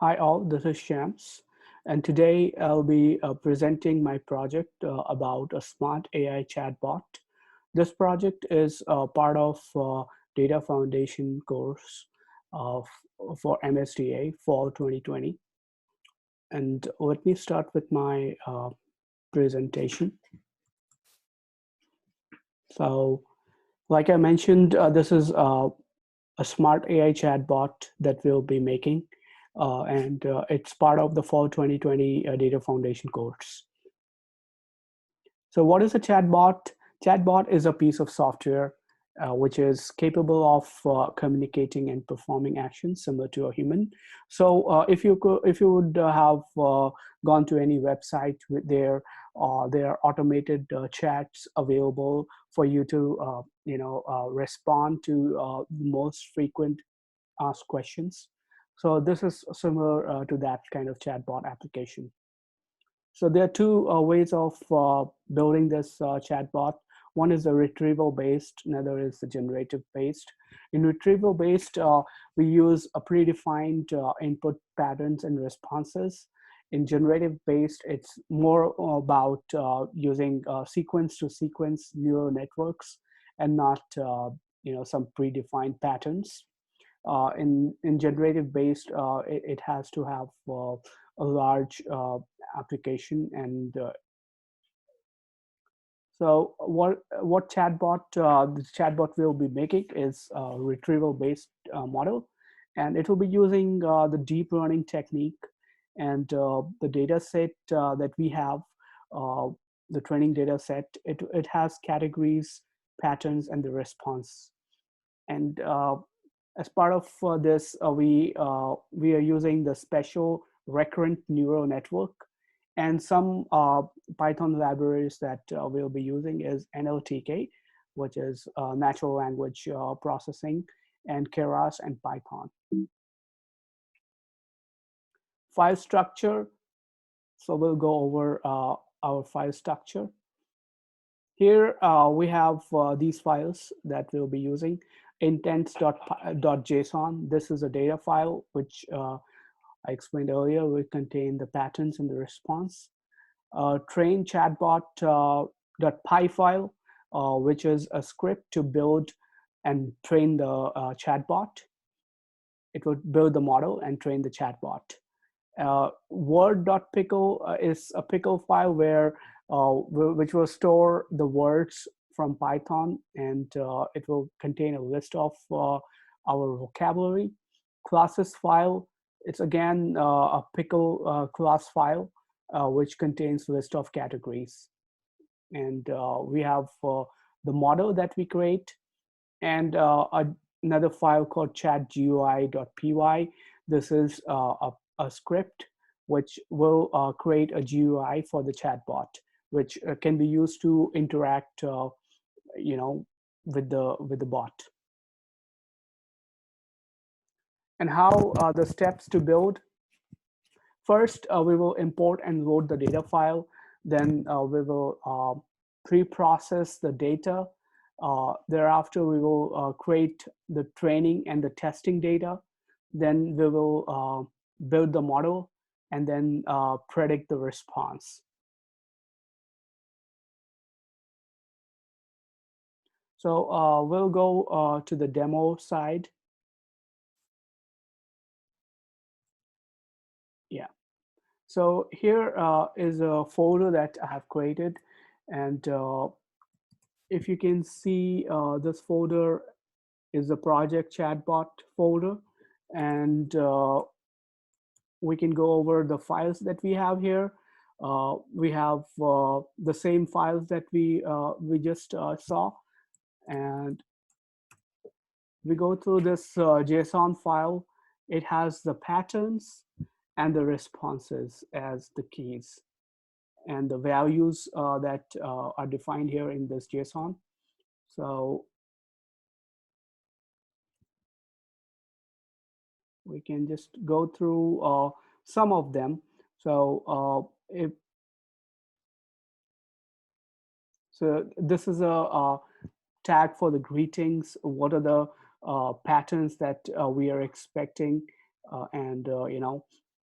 Hi all, this is Shams, and today I'll be presenting my project about a smart AI chatbot. This project is part of Data Foundation course for MSDA Fall 2020. And let me start with my presentation. So, like I mentioned, this is a smart AI chatbot that we'll be making. And it's part of the Fall 2020 Data Foundation course. So what is a chatbot? Chatbot is a piece of software which is capable of communicating and performing actions similar to a human. So if you would have gone to any website with there are automated chats available for you to respond to most frequent asked questions. So this is similar to that kind of chatbot application. So there are two ways of building this chatbot. One is the retrieval based, another is the generative based. In retrieval based, we use a predefined input patterns and responses. In generative based, it's more about using sequence to sequence neural networks and not some predefined patterns. In generative based, it has to have a large application. And so what chatbot this chatbot will be making is a retrieval based model, and it will be using the deep learning technique and the data set that we have, uh, the training data set. It has categories, patterns, and the response. And as part of this, we are using the special recurrent neural network, and some Python libraries that we'll be using is NLTK, which is natural language processing, and Keras and Python. File structure. So we'll go over our file structure. Here we have these files that we'll be using. Intents.json. This is a data file which I explained earlier will contain the patterns and the response. Train chatbot.py file, which is a script to build and train the chatbot. It will build the model and train the chatbot. Word.pickle is a pickle file which will store the words from Python, and it will contain a list of our vocabulary. Classes file, it's again a pickle class file which contains list of categories. And we have the model that we create, and another file called chatgui.py. This is a script which will create a GUI for the chatbot, which can be used to interact, with the bot. And how the steps to build. First, we will import and load the data file. Then we will pre-process the data. Thereafter, we will create the training and the testing data. Then we will build the model and then predict the response. So we'll go to the demo side. Yeah. So here is a folder that I have created. And if you can see, this folder is the project chatbot folder. And we can go over the files that we have here. We have the same files that we just saw. And we go through this JSON file. It has the patterns and the responses as the keys, and the values that are defined here in this JSON. So we can just go through some of them. So so this is a tag for the greetings. What are the patterns that we are expecting? And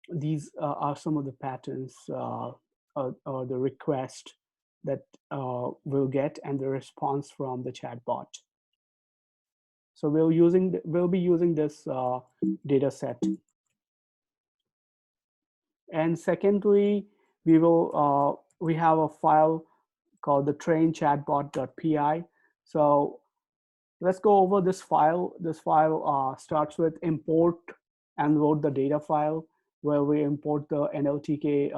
these are some of the patterns or the request that we'll get and the response from the chatbot. So we'll be using this data set. And secondly, we have a file called the train chatbot.py. So let's go over this file. This file starts with import and load the data file, where we import the NLTK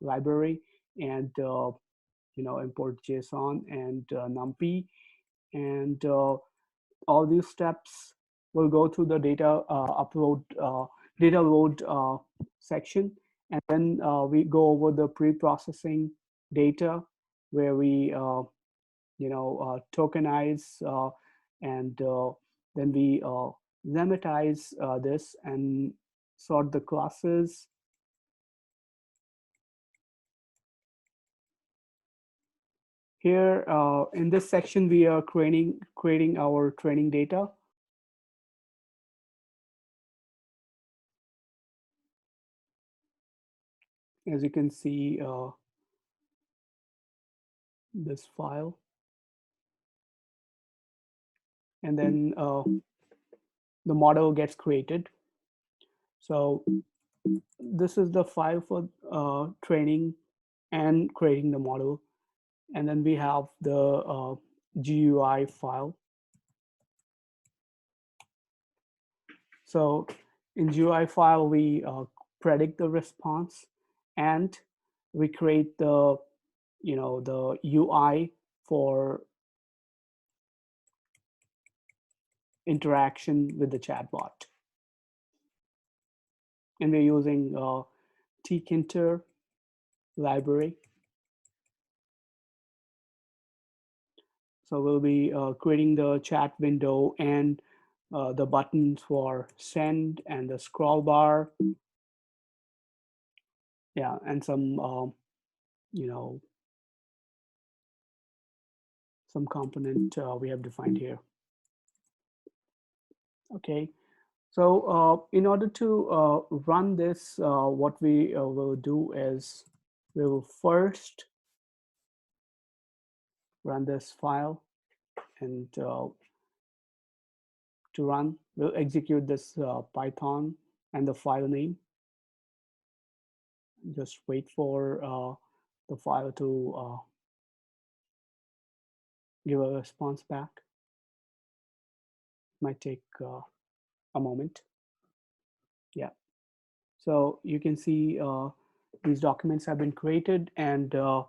library and import JSON and NumPy, and all these steps will go through the data load section, and then we go over the pre-processing data, where we tokenize and then we lemmatize this and sort the classes. Here in this section, we are creating our training data. As you can see, this file, and then the model gets created. So this is the file for training and creating the model. And then we have the GUI file. So in GUI file, we predict the response, and we create the the UI for interaction with the chatbot. And we're using tkinter library. So we'll be creating the chat window and the buttons for send and the scroll bar. Yeah, and some some component we have defined here. Okay, so in order to run this, what we will do is we will first run this file, and to run, we'll execute this Python and the file name. Just wait for the file to give a response back. Might take a moment. Yeah. So you can see these documents have been created, and the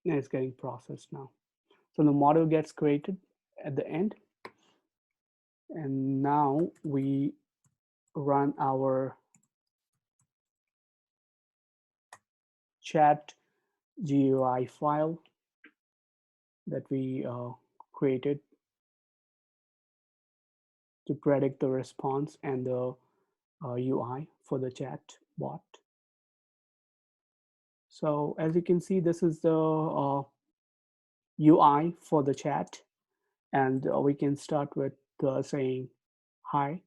it's getting processed now. So the model gets created at the end, and now we run our chat GUI file that we created to predict the response and the UI for the chat bot. So as you can see, this is the UI for the chat, and we can start with saying hi.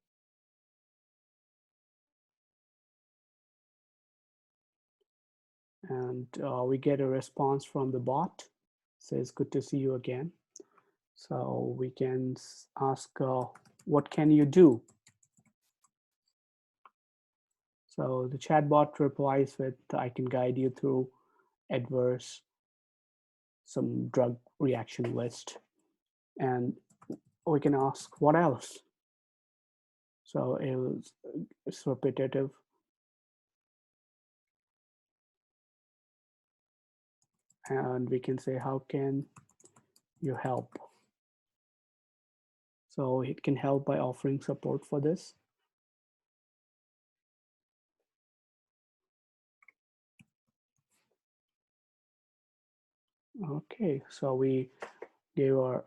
And we get a response from the bot. It says, good to see you again. So we can ask, what can you do? So the chatbot replies with, I can guide you through adverse, some drug reaction list. And we can ask, what else? So it's repetitive. And we can say, how can you help? So it can help by offering support for this. Okay, so we gave our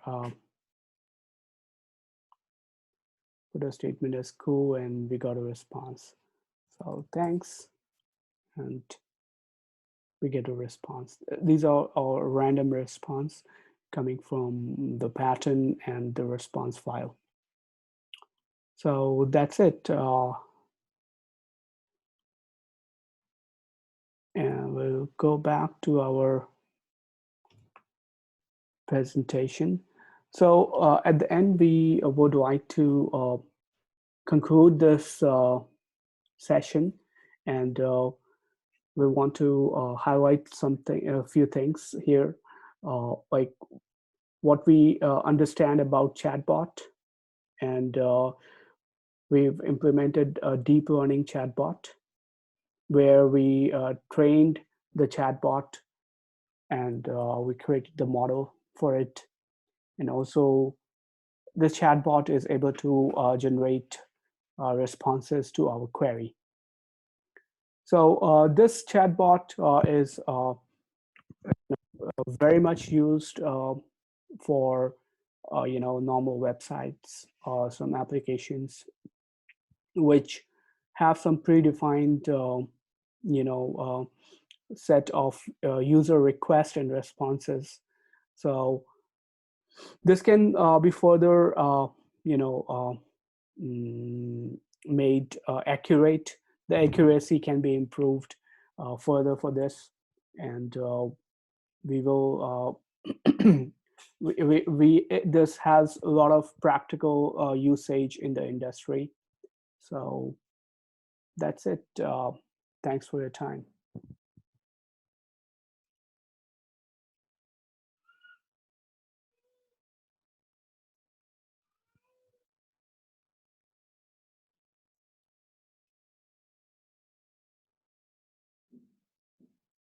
put a statement as cool, and we got a response. So thanks, and we get a response. These are our random response. coming from the pattern and the response file. So that's it. And we'll go back to our presentation. So at the end, we would like to conclude this session, and we want to highlight a few things here, like what we understand about chatbot, and we've implemented a deep learning chatbot where we trained the chatbot, and we created the model for it. And also, this chatbot is able to generate responses to our query. So this chatbot is very much used for normal websites or some applications which have some predefined set of user requests and responses. So this can be further made accurate. The accuracy can be improved further for this, and we will this has a lot of practical usage in the industry. So that's it. Thanks for your time.